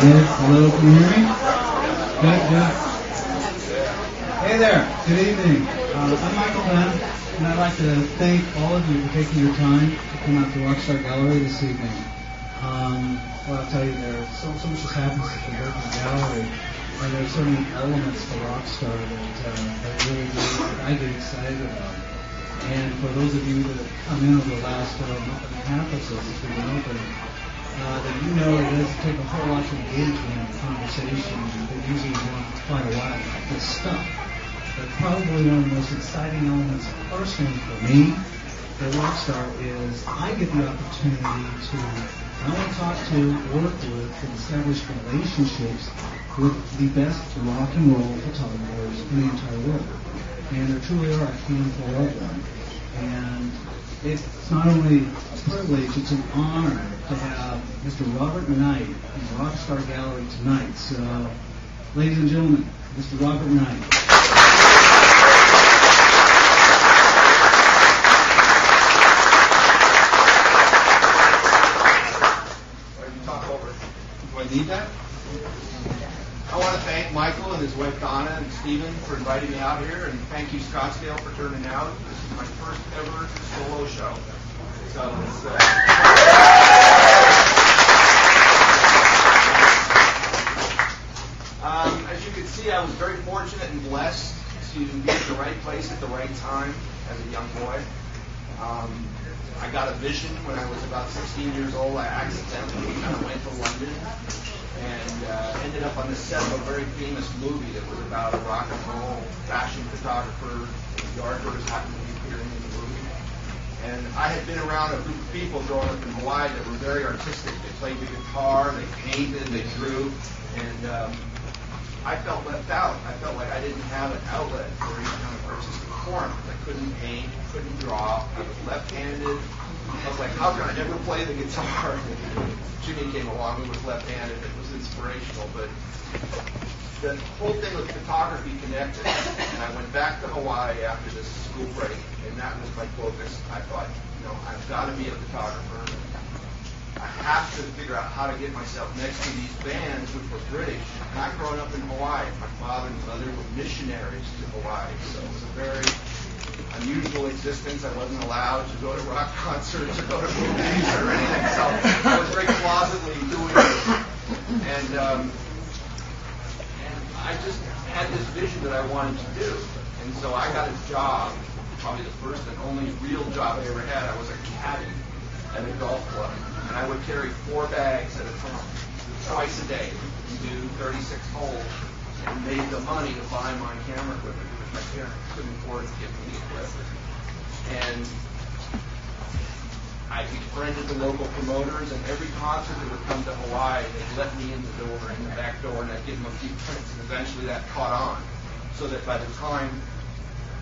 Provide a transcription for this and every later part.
Good. Hello, can you hear me? Good, good. Hey there. Good evening. I'm Michael Dunn, and I'd like to thank all of you for taking your time to come out to Rockstar Gallery this evening. Well, I'll tell you, there's so much that happens at the Berkeley Gallery, and there's so many elements to Rockstar that I get excited about. And for those of you that have come in over the last month and a half or so since we've been open, that you know it does take a whole lot to engage in a conversation that usually runs quite a while like this stuff. But probably one of the most exciting elements personally for me at Rockstar is I get the opportunity to not only talk to, work with, and establish relationships with the best rock and roll photographers in the entire world. And there truly are a handful of them. And it's not only a privilege, it's an honor to have Mr. Robert Knight in Rockstar Gallery tonight. So, ladies and gentlemen, Mr. Robert Knight. Need that? I want to thank Michael and his wife Donna and Stephen for inviting me out here, and thank you Scottsdale for turning out. This is my first ever solo show. So it's, as you can see, I was very fortunate and blessed to be at the right place at the right time as a young boy. I got a vision when I was about 16 years old. I accidentally kind of went to London and ended up on the set of a very famous movie that was about a rock and roll fashion photographer. The artwork happened to be appearing in the movie. And I had been around a group of people growing up in Hawaii that were very artistic. They played the guitar, they painted, they drew, and I felt left out. I felt like I didn't have an outlet for any kind of artistic form. I couldn't paint, couldn't draw. I was left-handed. I was like, how can I never play the guitar? Jimmy came along, who was left-handed. It was inspirational, but the whole thing with photography connected. And I went back to Hawaii after this school break, and that was my focus. I thought, I've got to be a photographer. I have to figure out how to get myself next to these bands, which were British. And I growing up in Hawaii. My father and mother were missionaries to Hawaii, so it was a very unusual existence. I wasn't allowed to go to rock concerts or go to movies or anything, so I was very closetly doing it. And I just had this vision that I wanted to do. And so I got a job, probably the first and only real job I ever had. I was a caddy at a golf club. And I would carry 4 bags at a time, twice a day, and do 36 holes, and made the money to buy my camera equipment because my parents couldn't afford to give me the equipment. And I befriended the local promoters, and every concert that would come to Hawaii, they'd let me in the door, in the back door, and I'd give them a few prints, and eventually that caught on, so that by the time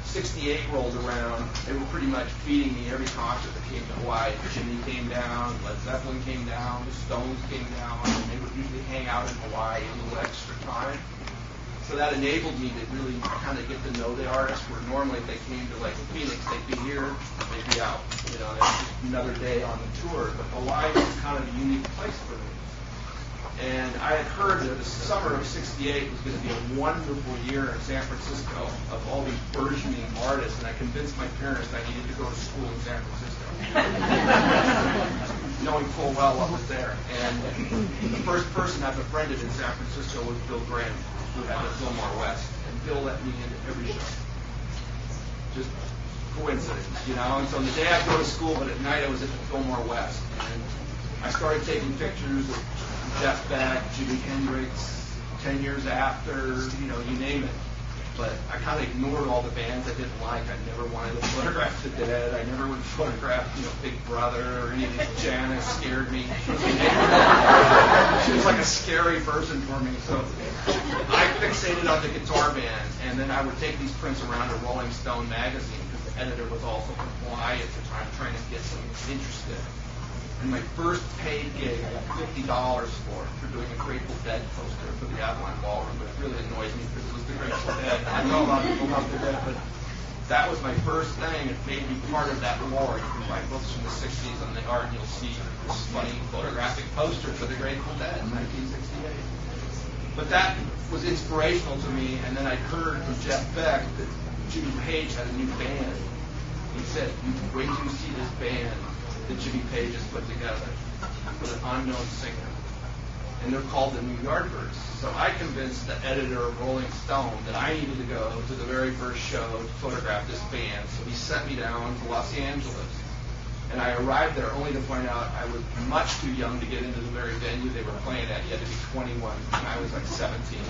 68 rolled around, they were pretty much feeding me every concert that came to Hawaii. Jimmy came down, Led Zeppelin came down, the Stones came down, and they would usually hang out in Hawaii a little extra time. So that enabled me to really kind of get to know the artists, where normally if they came to like Phoenix, they'd be here, they'd be out. It's just another day on the tour. But Hawaii was kind of a unique place for me. And I had heard that the summer of '68 was going to be a wonderful year in San Francisco of all these burgeoning artists, and I convinced my parents I needed to go to school in San Francisco, knowing full well what was there. And the first person I befriended in San Francisco was Bill Graham, who had the Fillmore West, and Bill let me into every show. Just coincidence, And so on the day I'd go to school, but at night I was at the Fillmore West, and I started taking pictures of Jeff Beck, Jimi Hendrix, 10 years after, you name it. But I kind of ignored all the bands I didn't like. I never wanted to photograph the Dead. I never would photograph, Big Brother or anything. Janis scared me. She was like a scary person for me. So I fixated on the guitar band, and then I would take these prints around to Rolling Stone magazine, because the editor was also from Hawaii at the time, trying to get some interested. And my first paid gig, I got $50 for doing a Grateful Dead poster for the Avalon Ballroom, but it really annoys me because it was the Grateful Dead. I know a lot of people love the Dead, but that was my first thing. It made me part of that lore. You can buy books from the 60s on the art, and you'll see this funny photographic poster for the Grateful Dead in 1968. But that was inspirational to me, and then I heard from Jeff Beck that Jimmy Page had a new band. He said, wait till you see this band that Jimmy Page has put together with an unknown singer. And they're called the New Yardbirds. So I convinced the editor of Rolling Stone that I needed to go to the very first show to photograph this band. So he sent me down to Los Angeles. And I arrived there only to find out I was much too young to get into the very venue they were playing at. You had to be 21, and I was like 17.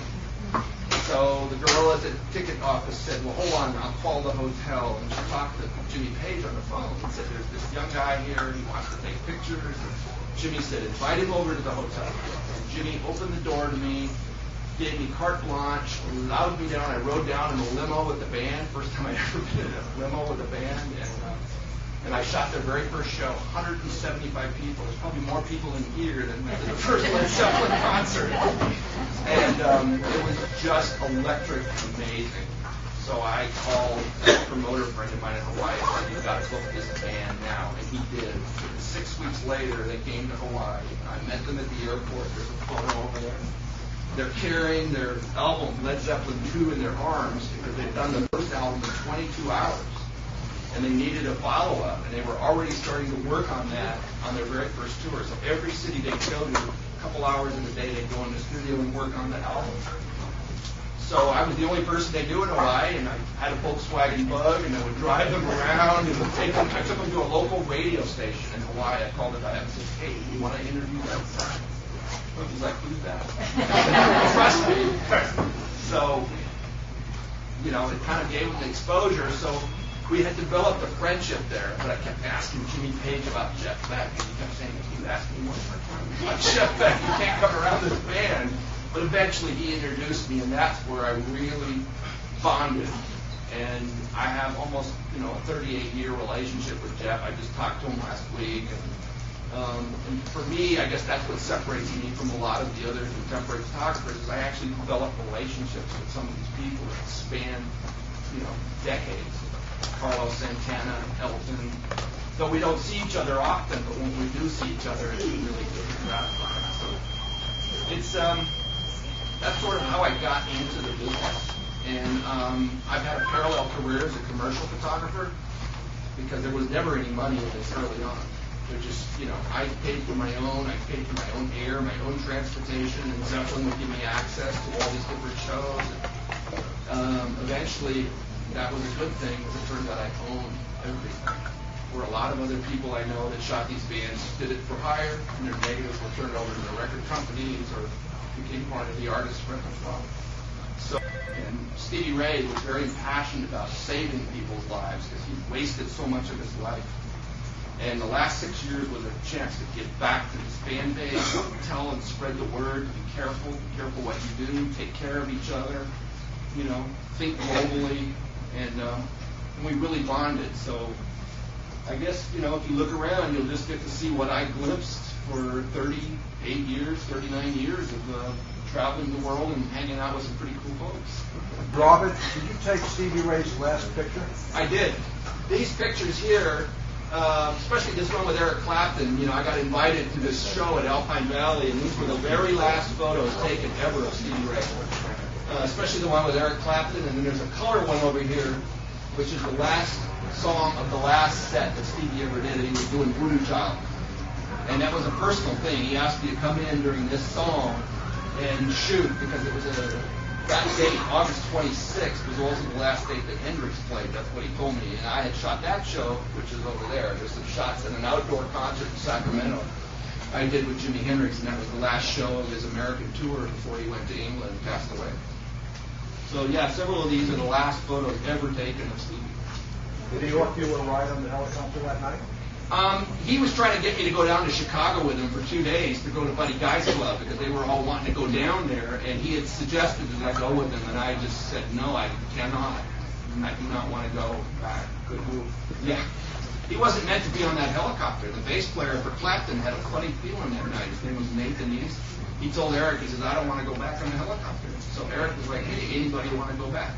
So the girl at the ticket office said, well, hold on, I'll call the hotel. And she talked to Jimmy Page on the phone and said, there's this young guy here, he wants to take pictures. And Jimmy said, invite him over to the hotel. And Jimmy opened the door to me, gave me carte blanche, allowed me down. I rode down in a limo with the band, first time I'd ever been in a limo with a band. And I shot their very first show, 175 people. There's probably more people in here than went to the first Led Zeppelin concert. And it was just electric, amazing. So I called a promoter friend of mine in Hawaii and said, you've got to book this band now. And he did. 6 weeks later, they came to Hawaii. I met them at the airport. There's a photo over there. They're carrying their album, Led Zeppelin 2, in their arms because they'd done the first album in 22 hours. And they needed a follow-up, and they were already starting to work on that on their very first tour. So every city they'd go to, a couple hours in the day, they'd go in the studio and work on the album. So I was the only person they knew in Hawaii, and I had a Volkswagen Bug, and I would drive them around and would take them. I took them to a local radio station in Hawaii. I called it up and said, hey, you want to interview that guy? He's like, who's that? Trust me. So, you know, it kind of gave them the exposure. So we had developed a friendship there, but I kept asking Jimmy Page about Jeff Beck, and he kept saying, if you ask me one more time about Jeff Beck, you can't come around this band. But eventually he introduced me, and that's where I really bonded. And I have almost, a 38-year relationship with Jeff. I just talked to him last week. And for me, I guess that's what separates me from a lot of the other contemporary photographers, is I actually develop relationships with some of these people that span, decades. Carlos Santana, Elton. Though we don't see each other often, but when we do see each other, it's really good and gratifying. So it's that's sort of how I got into the business. And I've had a parallel career as a commercial photographer because there was never any money in this early on. They're just, I paid for my own. I paid for my own air, my own transportation, and Zeppelin would give me access to all these different shows. And, eventually, that was a good thing because it turned out I owned everything. Where a lot of other people I know that shot these bands did it for hire, and their negatives were turned over to the record companies or became part of the artist's repertoire. So, and Stevie Ray was very passionate about saving people's lives because he wasted so much of his life. And the last 6 years was a chance to get back to this fan base, tell and spread the word, be careful what you do, take care of each other, think globally, and we really bonded. So I guess, if you look around, you'll just get to see what I glimpsed for 38 years, 39 years of traveling the world and hanging out with some pretty cool folks. Robert, did you take Stevie Ray's last picture? I did. These pictures here, especially this one with Eric Clapton, I got invited to this show at Alpine Valley, and these were the very last photos taken ever of Stevie Ray. Especially the one with Eric Clapton, and then there's a color one over here, which is the last song of the last set that Stevie ever did, and he was doing Voodoo Child. And that was a personal thing. He asked me to come in during this song and shoot because it was that date, August 26th, was also the last date that Hendrix played. That's what he told me. And I had shot that show, which is over there. There's some shots at an outdoor concert in Sacramento I did with Jimi Hendrix, and that was the last show of his American tour before he went to England and passed away. So yeah, several of these are the last photos ever taken of Stevie. Did he offer you a ride on the helicopter that night? He was trying to get me to go down to Chicago with him for 2 days to go to Buddy Guy's Club because they were all wanting to go down there, and he had suggested that I go with him, and I just said, no, I cannot. I do not want to go back. Good move. Yeah. He wasn't meant to be on that helicopter. The bass player for Clapton had a funny feeling that night. His name was Nathan East. He told Eric, he says, I don't want to go back on the helicopter. So Eric was like, hey, anybody want to go back?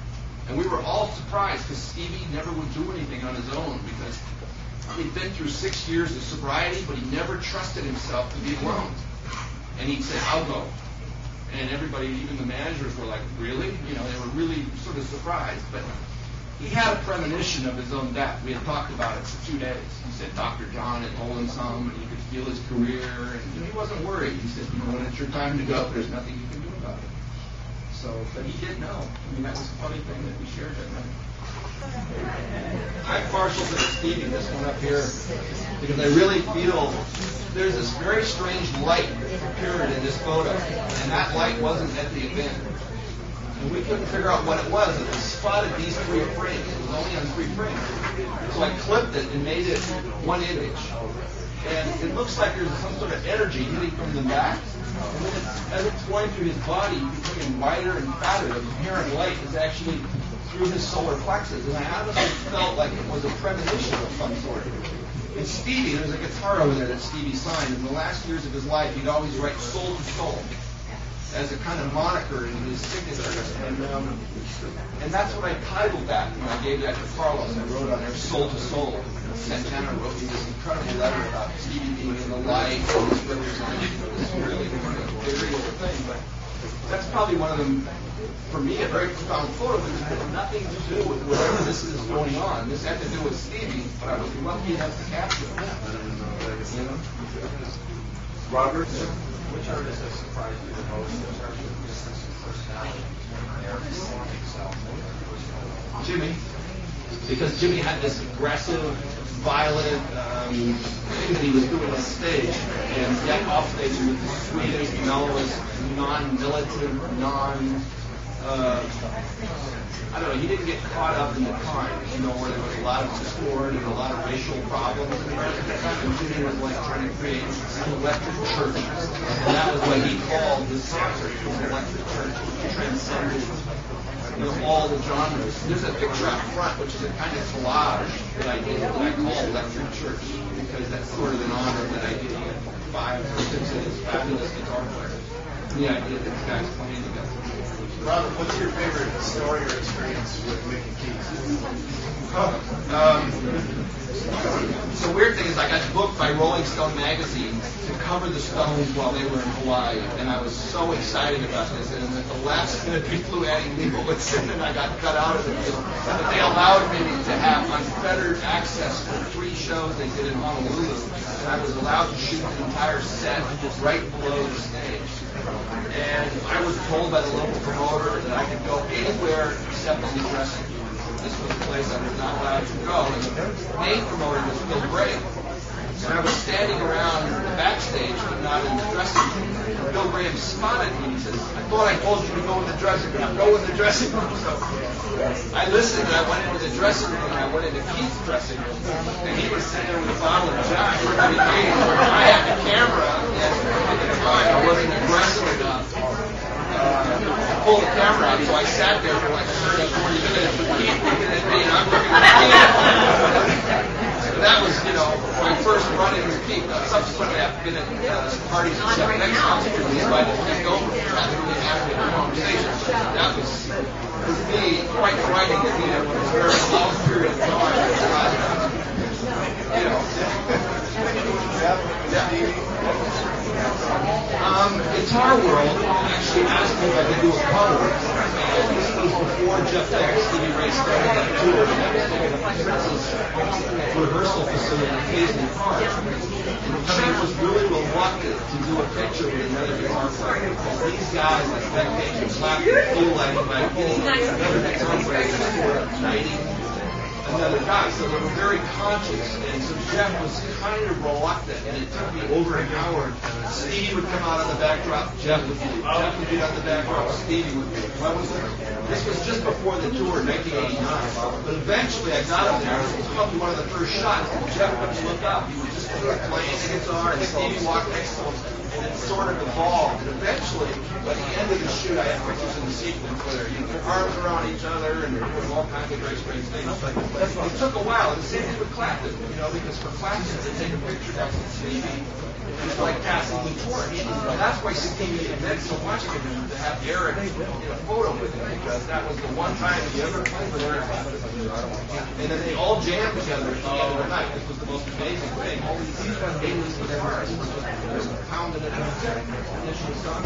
And we were all surprised because Stevie never would do anything on his own because he'd been through 6 years of sobriety, but he never trusted himself to be alone. And he'd say, I'll go. And everybody, even the managers, were like, really? You know, they were really sort of surprised. But he had a premonition of his own death. We had talked about it for 2 days. He said Dr. John had told him some, and he could feel his career, and he wasn't worried. He said, when it's your time to go, there's nothing you can do about it. So, but he did know. I mean, that was a funny thing that we shared that night. I'm partial to the Stevie, this one up here, because I really feel there's this very strange light appeared in this photo, and that light wasn't at the event. And we couldn't figure out what it was. It spotted these 3 frames. It was only on 3 frames. So I clipped it and made it one image. And it looks like there's some sort of energy hitting from the back. And then as it's going through his body, becoming wider and fatter. The apparent light is actually through his solar plexus. And I honestly felt like it was a premonition of some sort. And Stevie, there's a guitar over there that Stevie signed. In the last years of his life, he'd always write Soul to Soul as a kind of moniker in his signature. And that's what I titled that when I gave that to Carlos. I wrote on there, Soul to Soul. Santana wrote me this incredible letter about Stevie being in the light and this representation of this really very old thing. But that's probably one of them, for me, a very profound photo because it had nothing to do with whatever this is going on. This had to do with Stevie, but I was lucky enough to capture it. You know? Robert, which artist has surprised you the most in terms of business and personality? Jimmy, because Jimmy had this aggressive, violent thing that he was doing on stage, and yet off stage he was the sweetest, mellowest, non-militant, I don't know, he didn't get caught up in the times, you know, where there was a lot of discord and a lot of racial problems in America at the time, and Jimmy was like trying to create an electric church. And that was what he called this concert, was an electric church, which transcended all the genres. There's a picture out front, which is a kind of collage that I did that I call Electric Church, because that's sort of an honor that I did. 5 or 6 of his fabulous guitar players. And the idea that these guys playing together. Robert, what's your favorite story or experience with making keys? So the weird thing is I got booked by Rolling Stone magazine to cover the Stones while they were in Hawaii, and I was so excited about this. And at the last minute, we flew Annie Leibovitz, and I got cut out of the deal. But they allowed me to have unfettered access for 3 shows they did in Honolulu, and I was allowed to shoot the entire set right below the stage. And I was told by the local promoter that I could go anywhere except in the dressing room. This was a place I was not allowed to go. And the main promoter was Bill Gray. And I was standing around the backstage, but not in the dressing room. And Bill Graham spotted me and he says, I thought I told you to go in the dressing room. Go in the dressing room. So I listened and I went into the dressing room and I went into Keith's dressing room. And he was sitting there with a bottle of Jack. I had the camera, and at the time I wasn't aggressive enough to pull the camera out, so I sat there for like 30, 40 minutes with Keith looking at me, and I'm looking at Keith. So that was, my first run-in with Keith. Subsequently, I've been at parties at Chef Next House to be invited to take over and have really happy conversation. That was, for me, quite frightening to me that was a very long period of time. Guitar World actually asked me if I could do a cover, and this was before Jeff Beck, Stevie Ray started that tour, and I was taking up Prince's rehearsal facility in Paisley Park. And Jeff was really reluctant to do a picture with another guitar player, because these guys like Beck Page and Slack feel like by getting another guitar player sort of knighting another guy, so they were very conscious, and so Jeff was kind of reluctant, and it took me over an hour. Stevie would come out on the backdrop, Jeff would be on the backdrop, Stevie would be. This was just before the tour in 1989, but eventually I got him there, and it was probably one of the first shots, and Jeff wouldn't look up. He was just playing the guitar, and Stevie walked next to him, and it sort of evolved, and eventually, by the end of the shoot, I had pictures in the sequence where you put arms around each other and you're doing all kinds of great things. But it took a while, and the same thing with Clapton, because for Clapton to take a picture next to Stevie, and it's like passing the torch. That's why Stevie meant so much to him to have Eric in a photo with him, because that was the one time he ever played with Eric. And then they all jammed together at the end of the night. This was the most amazing thing. All these A-list guitars were pounding it in the initial song.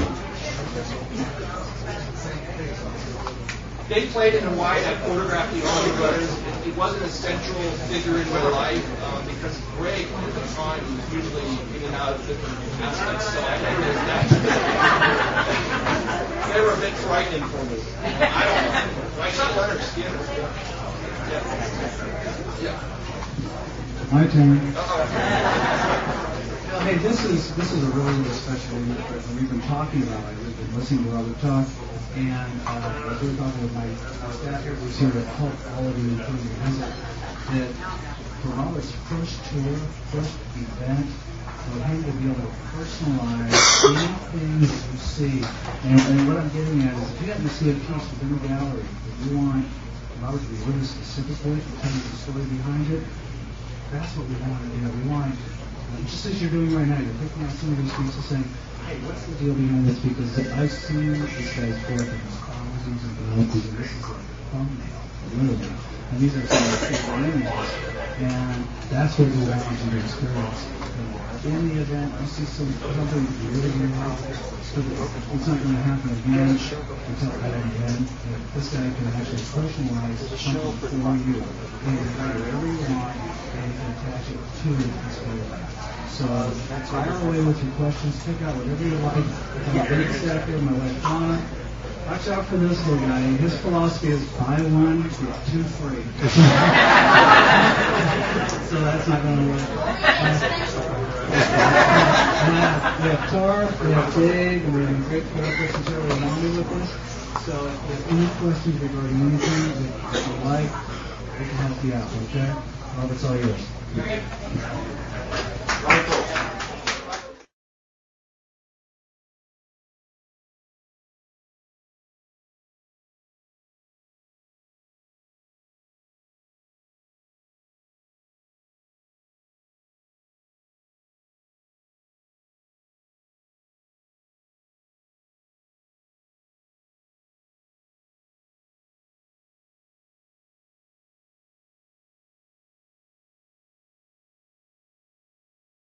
They played in Hawaii. I photographed the Allman Brothers. It wasn't a central figure in my life because Greg at the time was usually in and out of different aspects, so I never was that. They were a bit frightening for me. I don't know. I saw Leonard Skinner. Yeah. My turn. Uh-oh. Hey, this is a really special week. We've been talking about it. We've been listening to Robert talk, and as we were talking with my staff here, who's here to help all of you, including the visit, that for Robert's first tour, first event, for him to be able to personalize anything that you see, and what I'm getting at is, if you happen to see a piece within the gallery that you want Robert to be really specific with, and tell you the story behind it, that's what we want to do. We want, just as you're doing right now, you're picking out some of these pieces saying, hey, what's the deal behind this? Because I've seen this guy's work in thousands and thousands, and this is like a thumbnail, literally. And these are some of the favorite images. And that's what we want you to experience. In the event, you see something you really like, it's not going to happen again until at the end. This guy can actually personalize something for you. And whatever you want, and you can attach it to this photo. So fire away with your questions. Pick out whatever you like. I'm a great staff here, my wife Donna. Watch out for this little guy. His philosophy is buy one, get two free. So that's not going to work. We have Tarp, we have Dave, and we're having great photographers and Jerry Lonnie with us. So if you have any questions regarding anything that you like, we can help you out, okay? Robert's all yours. Wonderful.